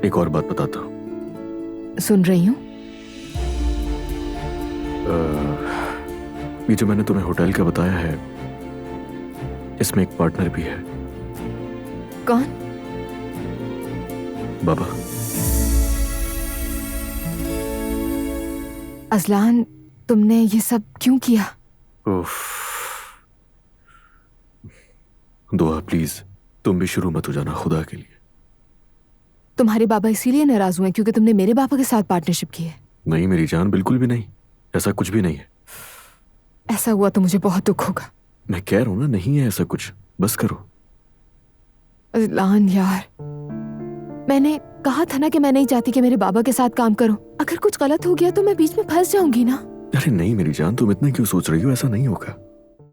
एक और बात बताता हूँ। सुन रही हूँ। ये जो मैंने तुम्हें होटल का बताया है, इसमें एक पार्टनर भी है। कौन? बाबा। अजलान, तुमने ये सब क्यों किया? उफ। दुआ प्लीज, तुम भी शुरू मत हो जाना खुदा के लिए। तुम्हारे बाबा इसीलिए नाराज हुए क्योंकि तुमने मेरे पापा के साथ पार्टनरशिप की है? नहीं मेरी जान, बिल्कुल भी नहीं। ऐसा कुछ भी नहीं है। ऐसा हुआ तो मुझे बहुत दुख होगा। मैं कह रहा हूं ना, नहीं है ऐसा कुछ। बस करो। अजलान यार, मैंने कहा था ना कि मैं नहीं चाहती कि मेरे बाबा के साथ काम करूं। अगर कुछ गलत हो गया तो मैं बीच में फंस जाऊंगी ना। अरे नहीं मेरी जान, तुम इतना क्यों सोच रही हो? ऐसा नहीं होगा।